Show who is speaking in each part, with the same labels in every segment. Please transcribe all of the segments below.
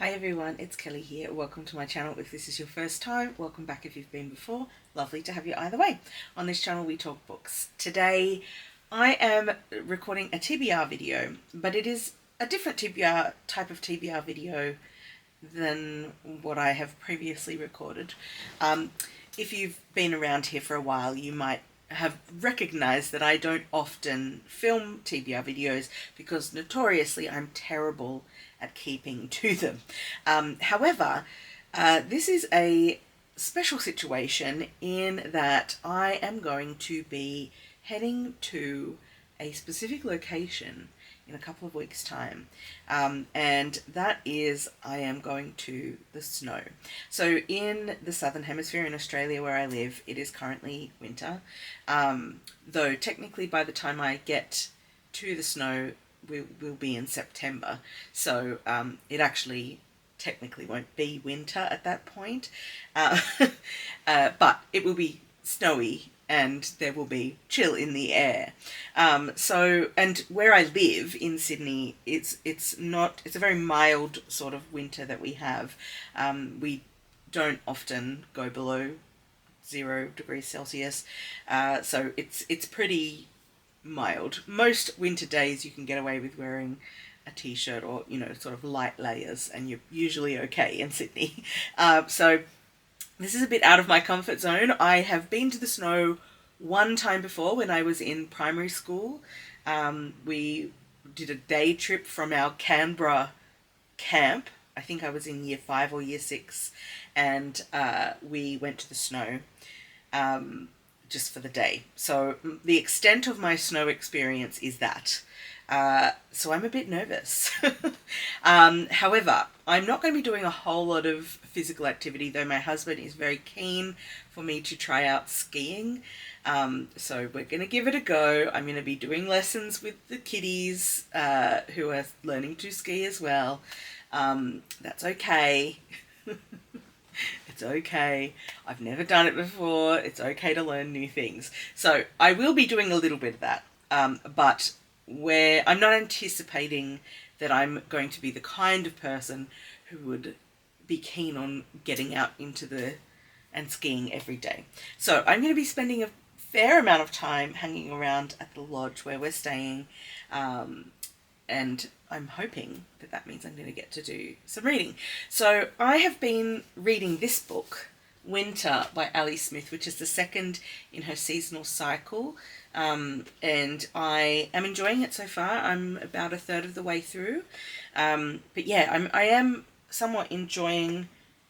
Speaker 1: Hi everyone, it's Kelly here. Welcome to my channel. If this is your first time, welcome back if you've been before. Lovely to have you either way. On this channel we talk books. Today I am recording a TBR video, but it is a different type of TBR video than what I have previously recorded. If you've been around here for a while, you might have recognized that I don't often film TBR videos because notoriously I'm terrible at keeping to them. However, this is a special situation in that I am going to be heading to a specific location in a couple of weeks' time, and that is I am going to the snow. So in the southern hemisphere in Australia where I live, it is currently winter, though technically by the time I get to the snow we'll be in September, so it actually technically won't be winter at that point, but it will be snowy and there will be chill in the air. And where I live in Sydney, it's a very mild sort of winter that we have. We don't often go below 0 degrees Celsius, so it's pretty mild. Most winter days you can get away with wearing a t-shirt or, sort of light layers, and you're usually okay in Sydney. So this is a bit out of my comfort zone. I have been to the snow one time before when I was in primary school. We did a day trip from our Canberra camp. I think I was in year 5 or year 6, and we went to the snow just for the day. So the extent of my snow experience is that. So I'm a bit nervous. However, I'm not going to be doing a whole lot of physical activity, though my husband is very keen for me to try out skiing. So we're going to give it a go. I'm going to be doing lessons with the kiddies who are learning to ski as well. That's okay. It's okay. I've never done it before. It's okay to learn new things. So I will be doing a little bit of that, but where I'm not anticipating that I'm going to be the kind of person who would be keen on getting out into and skiing every day. So I'm going to be spending a fair amount of time hanging around at the lodge where we're staying, and I'm hoping that means I'm going to get to do some reading. So I have been reading this book, Winter by Ali Smith, which is the second in her seasonal cycle, and I am enjoying it so far. I'm about a third of the way through, but yeah, I am somewhat enjoying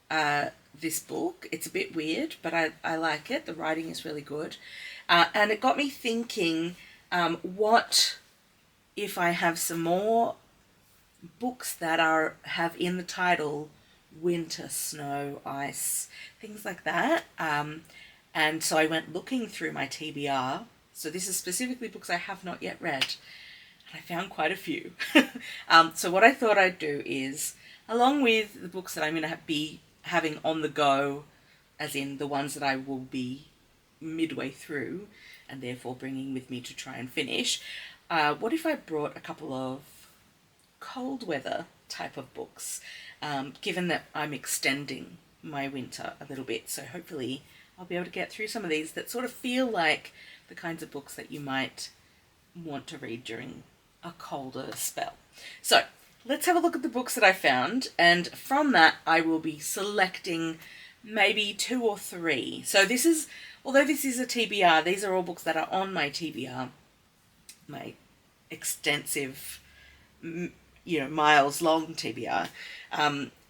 Speaker 1: this book. It's a bit weird, but I like it. The writing is really good, and it got me thinking, what if I have some more books that have in the title winter, snow, ice, things like that. And so I went looking through my TBR. So this is specifically books I have not yet read, and I found quite a few. So what I thought I'd do is, along with the books that I'm going to be having on the go, as in the ones that I will be midway through and therefore bringing with me to try and finish, what if I brought a couple of cold weather type of books, given that I'm extending my winter a little bit. So hopefully I'll be able to get through some of these that sort of feel like the kinds of books that you might want to read during a colder spell. So let's have a look at the books that I found, and from that I will be selecting maybe 2 or 3. So although this is a TBR, these are all books that are on my TBR, my extensive, miles long TBR.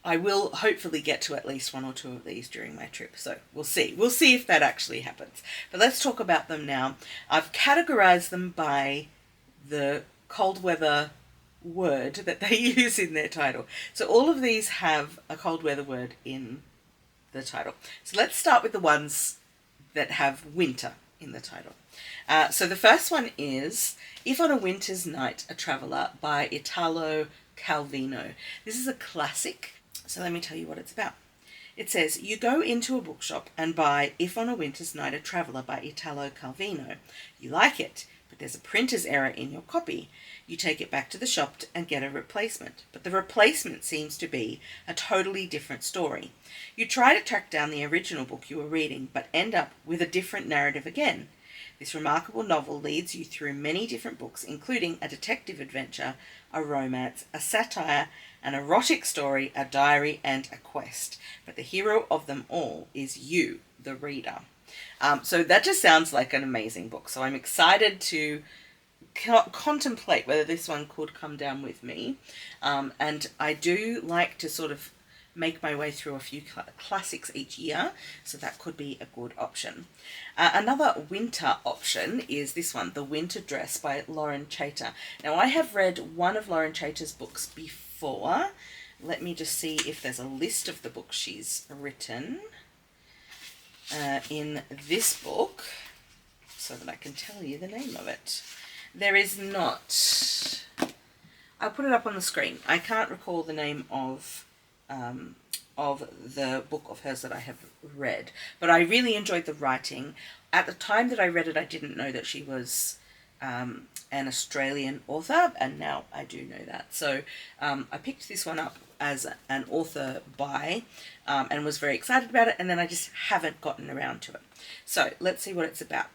Speaker 1: I will hopefully get to at least 1 or 2 of these during my trip. So we'll see. We'll see if that actually happens. But let's talk about them now. I've categorized them by the cold weather word that they use in their title. So all of these have a cold weather word in the title. So let's start with the ones that have winter in the title. So the first one is If on a Winter's Night, a Traveller by Italo Calvino. This is a classic, so let me tell you what it's about. It says, you go into a bookshop and buy If on a Winter's Night, a Traveller by Italo Calvino. You like it, but there's a printer's error in your copy. You take it back to the shop and get a replacement, but the replacement seems to be a totally different story. You try to track down the original book you were reading, but end up with a different narrative again. This remarkable novel leads you through many different books, including a detective adventure, a romance, a satire, an erotic story, a diary, and a quest. But the hero of them all is you, the reader. So that just sounds like an amazing book. So I'm excited to contemplate whether this one could come down with me. And I do like to sort of make my way through a few classics each year, so that could be a good option. Another winter option is this one, The Winter Dress by Lauren Chater. Now, I have read one of Lauren Chater's books before. Let me just see if there's a list of the books she's written in this book, so that I can tell you the name of it. There is not. I'll put it up on the screen. I can't recall the name of the book of hers that I have read, but I really enjoyed the writing. At the time that I read it, I didn't know that she was an Australian author, and now I do know that. So I picked this one up as an author by and was very excited about it, and then I just haven't gotten around to it. So let's see what it's about.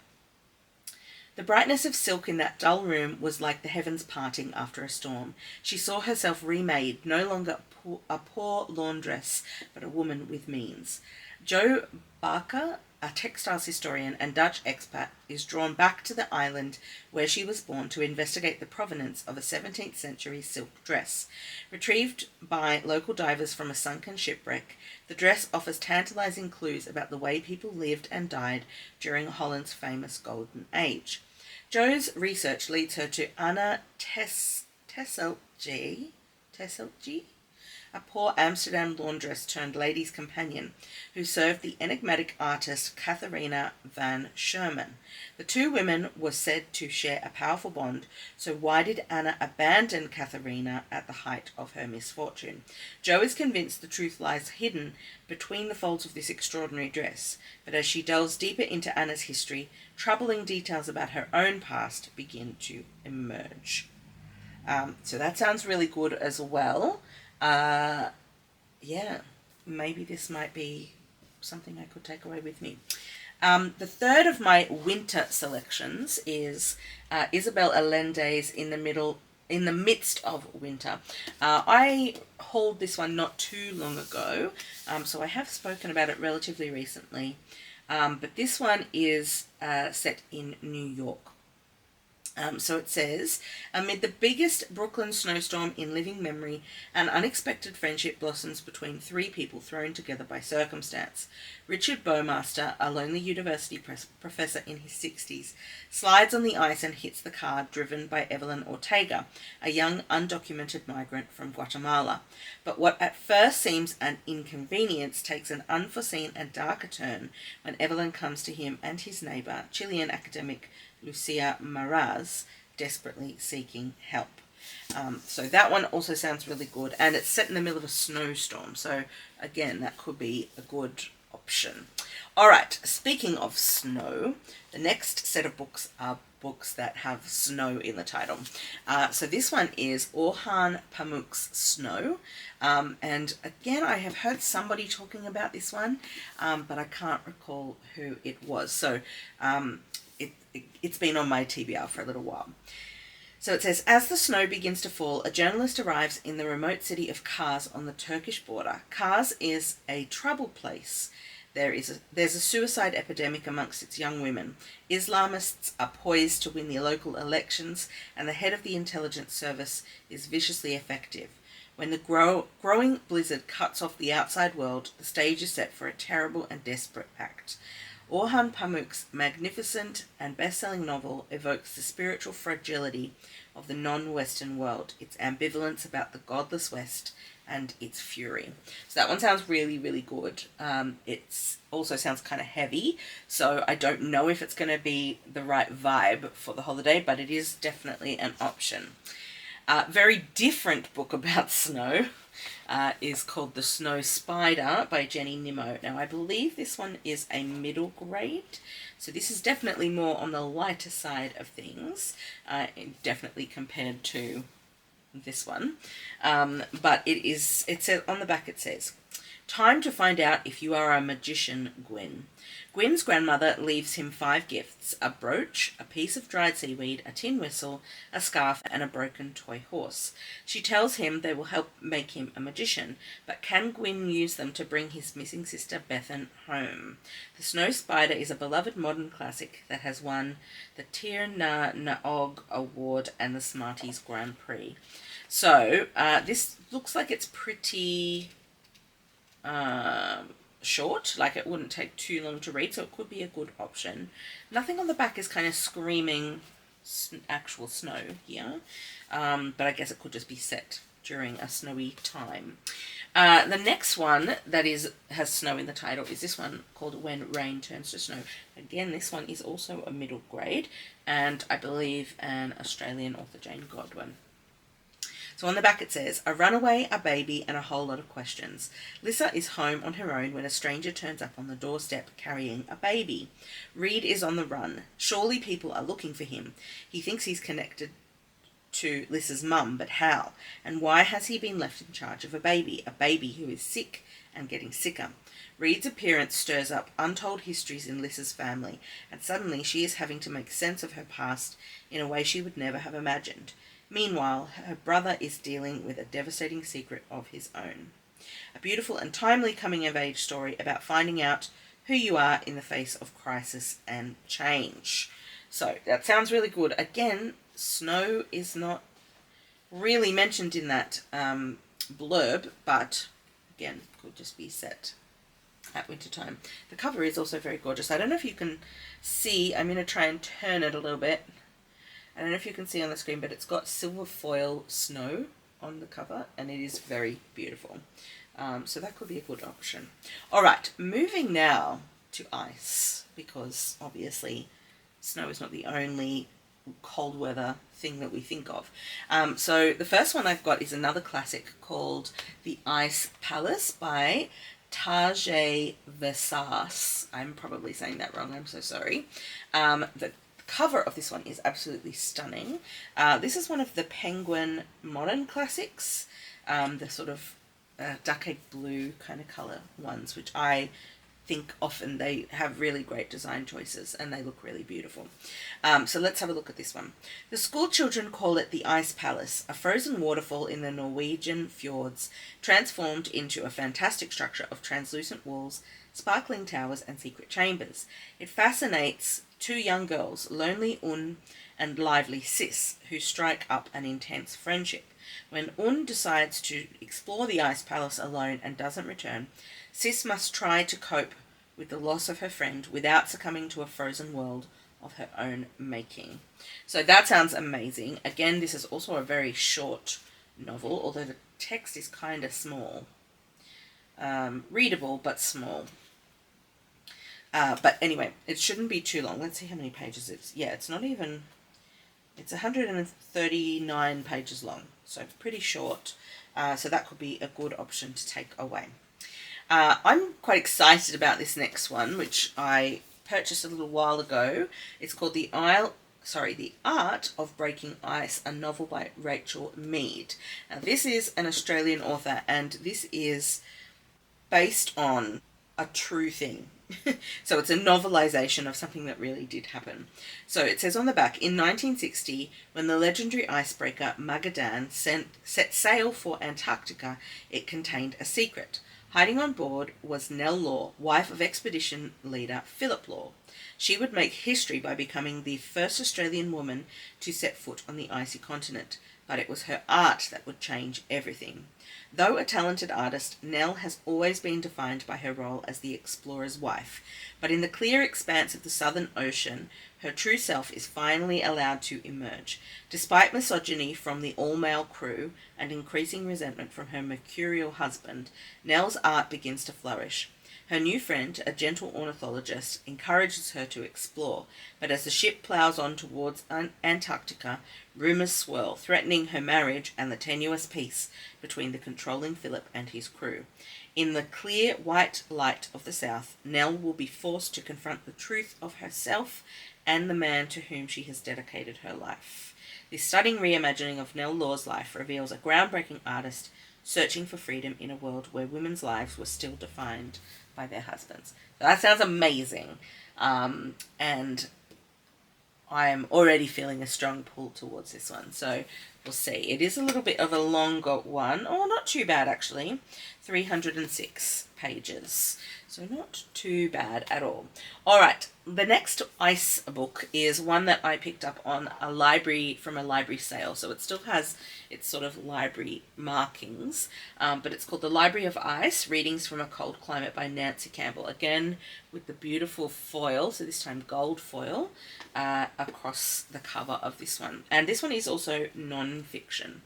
Speaker 1: The brightness of silk in that dull room was like the heavens parting after a storm. She saw herself remade, no longer a poor laundress, but a woman with means. Jo Barker, a textiles historian and Dutch expat, is drawn back to the island where she was born to investigate the provenance of a 17th century silk dress. Retrieved by local divers from a sunken shipwreck, the dress offers tantalizing clues about the way people lived and died during Holland's famous Golden Age. Jo's research leads her to Anna Tesseltje, a poor Amsterdam laundress turned lady's companion, who served the enigmatic artist Catharina van Sherman. The two women were said to share a powerful bond, so why did Anna abandon Catharina at the height of her misfortune? Jo is convinced the truth lies hidden between the folds of this extraordinary dress, but as she delves deeper into Anna's history, troubling details about her own past begin to emerge. So that sounds really good as well. Yeah, maybe this might be something I could take away with me. The third of my winter selections is Isabel Allende's In the Midst of Winter. I hauled this one not too long ago, so I have spoken about it relatively recently. But this one is set in New York. So it says, amid the biggest Brooklyn snowstorm in living memory, an unexpected friendship blossoms between three people thrown together by circumstance. Richard Bowmaster, a lonely university professor in his 60s, slides on the ice and hits the car driven by Evelyn Ortega, a young undocumented migrant from Guatemala. But what at first seems an inconvenience takes an unforeseen and darker turn when Evelyn comes to him and his neighbour, Chilean academic Lucia Maraz, desperately seeking help. So that one also sounds really good, and it's set in the middle of a snowstorm, so again, that could be a good option. Alright, speaking of snow, the next set of books are books that have snow in the title. So this one is Orhan Pamuk's Snow, and again, I have heard somebody talking about this one, but I can't recall who it was. So it's been on my TBR for a little while. So it says, as the snow begins to fall, a journalist arrives in the remote city of Kars on the Turkish border. Kars is a troubled place. There's a suicide epidemic amongst its young women. Islamists are poised to win the local elections, and the head of the intelligence service is viciously effective. When the growing blizzard cuts off the outside world, the stage is set for a terrible and desperate act. Orhan Pamuk's magnificent and best-selling novel evokes the spiritual fragility of the non-Western world, its ambivalence about the godless West, and its fury. So that one sounds really, really good. It also sounds kind of heavy, so I don't know if it's going to be the right vibe for the holiday, but it is definitely an option. Very different book about snow is called The Snow Spider by Jenny Nimmo. Now, I believe this one is a middle grade, so this is definitely more on the lighter side of things, definitely compared to this one. But it says on the back, it says, "Time to find out if you are a magician, Gwyn." Gwyn's grandmother leaves him 5 gifts: a brooch, a piece of dried seaweed, a tin whistle, a scarf, and a broken toy horse. She tells him they will help make him a magician, but can Gwyn use them to bring his missing sister Bethan home? The Snow Spider is a beloved modern classic that has won the Tir Na Naog Award and the Smarties Grand Prix. So, this looks like it's pretty short, like it wouldn't take too long to read, so it could be a good option. Nothing on the back is kind of screaming actual snow here, but I guess it could just be set during a snowy time. The next one that has snow in the title is this one called When Rain Turns to Snow. Again, this one is also a middle grade, and I believe an Australian author, Jane Godwin. So on the back it says, "A runaway, a baby, and a whole lot of questions. Lissa is home on her own when a stranger turns up on the doorstep carrying a baby. Reed is on the run. Surely people are looking for him. He thinks he's connected to Lissa's mum, but how? And why has he been left in charge of a baby who is sick and getting sicker? Reed's appearance stirs up untold histories in Lissa's family, and suddenly she is having to make sense of her past in a way she would never have imagined. Meanwhile, her brother is dealing with a devastating secret of his own. A beautiful and timely coming-of-age story about finding out who you are in the face of crisis and change." So, that sounds really good. Again, snow is not really mentioned in that blurb, but again, could just be set at winter time. The cover is also very gorgeous. I don't know if you can see, I'm going to try and turn it a little bit. I don't know if you can see on the screen, but it's got silver foil snow on the cover, and it is very beautiful. So that could be a good option. All right, moving now to ice, because obviously snow is not the only cold weather thing that we think of. So the first one I've got is another classic called The Ice Palace by Tarjei Vesaas. I'm probably saying that wrong, I'm so sorry. The cover of this one is absolutely stunning. This is one of the Penguin modern classics, the sort of duck-egg blue kind of colour ones, which I think often they have really great design choices and they look really beautiful. So let's have a look at this one. The school children call it the Ice Palace, a frozen waterfall in the Norwegian fjords, transformed into a fantastic structure of translucent walls, sparkling towers, and secret chambers. It fascinates 2 young girls, lonely Un and lively Sis, who strike up an intense friendship. When Un decides to explore the Ice Palace alone and doesn't return, Sis must try to cope with the loss of her friend without succumbing to a frozen world of her own making. So that sounds amazing. Again, this is also a very short novel, although the text is kind of small. Readable, but small. But anyway, it shouldn't be too long. Let's see how many pages it's. Yeah, it's not even... It's 139 pages long, so pretty short. So that could be a good option to take away. I'm quite excited about this next one, which I purchased a little while ago. It's called The Art of Breaking Ice, a novel by Rachael Mead. Now, this is an Australian author, and this is based on a true thing. So it's a novelisation of something that really did happen. So it says on the back, in 1960, when the legendary icebreaker Magadan set sail for Antarctica, it contained a secret. Hiding on board was Nell Law, wife of expedition leader Philip Law. She would make history by becoming the first Australian woman to set foot on the icy continent, but it was her art that would change everything. Though a talented artist, Nell has always been defined by her role as the explorer's wife, but in the clear expanse of the Southern Ocean, her true self is finally allowed to emerge. Despite misogyny from the all-male crew and increasing resentment from her mercurial husband, Nell's art begins to flourish. Her new friend, a gentle ornithologist, encourages her to explore, but as the ship ploughs on towards Antarctica, rumours swirl, threatening her marriage and the tenuous peace between the controlling Philip and his crew. In the clear white light of the south, Nell will be forced to confront the truth of herself and the man to whom she has dedicated her life. This stunning reimagining of Nell Law's life reveals a groundbreaking artist searching for freedom in a world where women's lives were still defined by their husbands. So that sounds amazing. And I am already feeling a strong pull towards this one. So we'll see. It is a little bit of a longer one. Oh, not too bad actually. 306 pages. So not too bad at all. All right. The next ice book is one that I picked up on a library, from a library sale. So it still has its sort of library markings, but it's called The Library of Ice, Readings from a Cold Climate by Nancy Campbell. Again, with the beautiful foil, so this time gold foil, across the cover of this one. And this one is also non-fiction.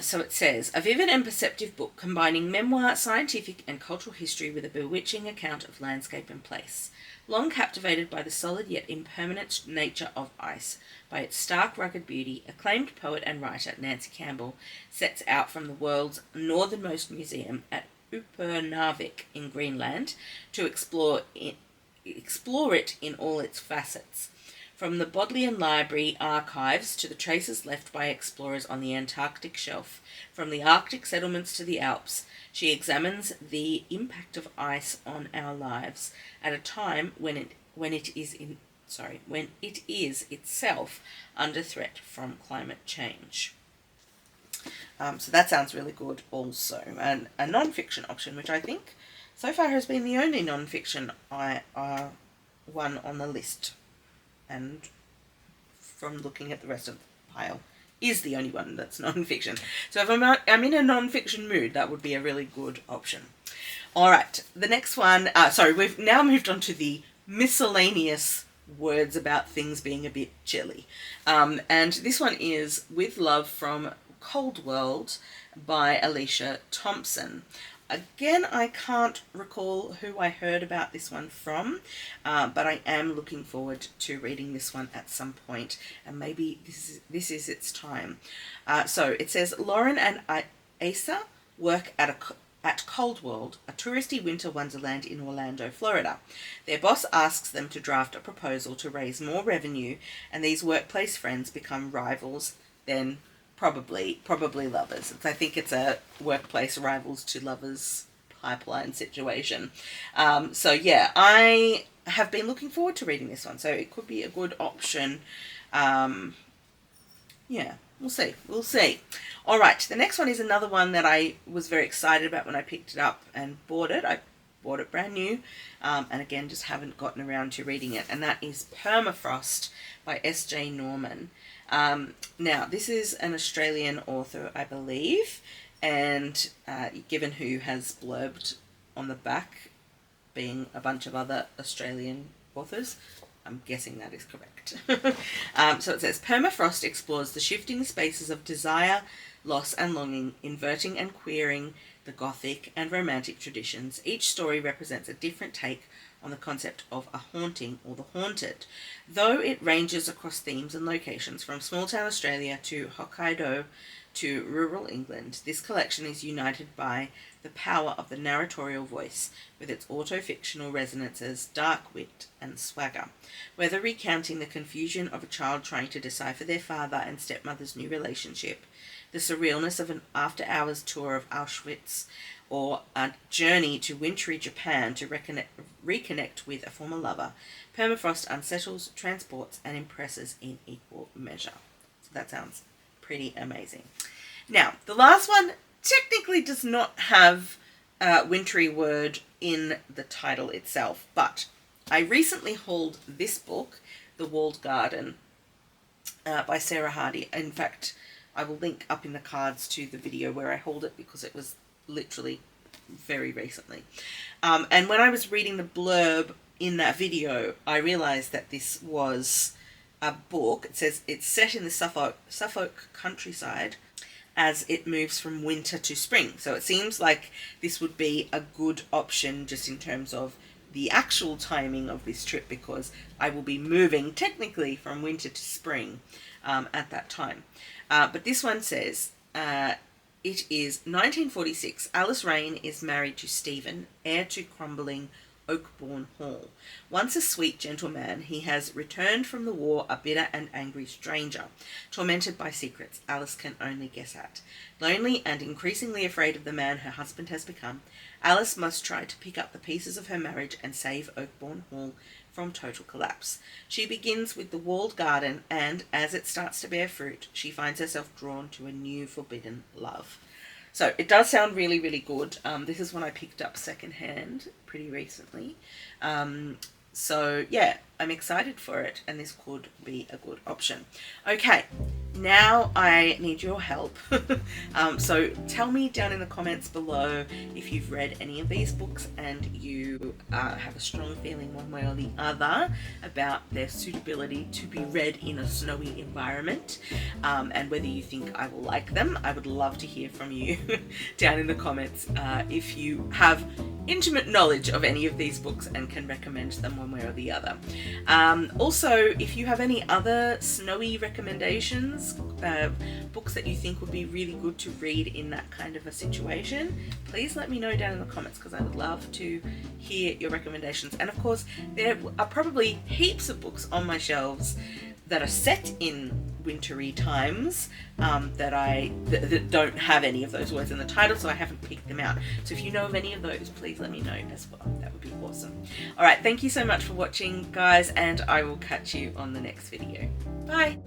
Speaker 1: So it says, a vivid and perceptive book combining memoir, scientific and cultural history with a bewitching account of landscape and place. Long captivated by the solid yet impermanent nature of ice, by its stark rugged beauty, acclaimed poet and writer Nancy Campbell sets out from the world's northernmost museum at Upernavik in Greenland to explore it in all its facets. From the Bodleian Library archives to the traces left by explorers on the Antarctic shelf, from the Arctic settlements to the Alps, she examines the impact of ice on our lives at a time when it is itself under threat from climate change. So that sounds really good also. And a non-fiction option, which I think so far has been the only non-fiction one on the list. And from looking at the rest of the pile, is the only one that's non-fiction. So if I'm in a non-fiction mood, that would be a really good option. All right, the next one, we've now moved on to the miscellaneous words about things being a bit chilly. And this one is With Love from Cold World by Alicia Thompson. Again, I can't recall who I heard about this one from, but I am looking forward to reading this one at some point, and maybe this is its time. So it says, Lauren and Asa work at Cold World, a touristy winter wonderland in Orlando, Florida. Their boss asks them to draft a proposal to raise more revenue, and these workplace friends become rivals, then probably lovers. I think it's a workplace rivals to lovers pipeline situation. So yeah, I have been looking forward to reading this one, so it could be a good option. Yeah, we'll see. All right, the next one is another one that I was very excited about when I picked it up and bought it. I bought it brand new, and again, just haven't gotten around to reading it, and that is Permafrost by S.J. Norman. Now, this is an Australian author, I believe, and given who has blurbed on the back being a bunch of other Australian authors, I'm guessing that is correct. So it says, Permafrost explores the shifting spaces of desire, loss and longing, inverting and queering the Gothic and Romantic traditions. Each story represents a different take on the concept of a haunting or the haunted, though it ranges across themes and locations from small-town Australia to Hokkaido to rural England. This collection is united by the power of the narratorial voice, with its auto-fictional resonances, dark wit and swagger. Whether recounting the confusion of a child trying to decipher their father and stepmother's new relationship, the surrealness of an after-hours tour of Auschwitz, or a journey to wintry Japan to reconnect with a former lover, Permafrost unsettles, transports, and impresses in equal measure. So that sounds pretty amazing. Now, the last one technically does not have a wintry word in the title itself, but I recently hauled this book, The Walled Garden, by Sarah Hardy. In fact, I will link up in the cards to the video where I hauled it because it was literally very recently. And when I was reading the blurb in that video, I realised that this was a book. It says it's set in the Suffolk countryside, as it moves from winter to spring. So it seems like this would be a good option just in terms of the actual timing of this trip, because I will be moving technically from winter to spring at that time. But this one says, it is 1946. Alice Rain is married to Stephen, heir to crumbling Oakbourne Hall. Once a sweet gentleman, he has returned from the war a bitter and angry stranger, tormented by secrets Alice can only guess at. Lonely and increasingly afraid of the man her husband has become, Alice must try to pick up the pieces of her marriage and save Oakbourne Hall from total collapse. She begins with the walled garden, and as it starts to bear fruit, she finds herself drawn to a new forbidden love. So it does sound really, really good. This is one I picked up secondhand pretty recently. So yeah, I'm excited for it, and this could be a good option. Okay, now I need your help. So tell me down in the comments below if you've read any of these books and you have a strong feeling one way or the other about their suitability to be read in a snowy environment, and whether you think I will like them. I would love to hear from you down in the comments if you have intimate knowledge of any of these books and can recommend them one way or the other. Also, if you have any other snowy recommendations, books that you think would be really good to read in that kind of a situation, please let me know down in the comments, because I would love to hear your recommendations. And of course, there are probably heaps of books on my shelves that are set in wintry times that don't have any of those words in the title, so I haven't picked them out. So if you know of any of those, please let me know as well. That would be awesome. Alright, thank you so much for watching, guys, and I will catch you on the next video. Bye!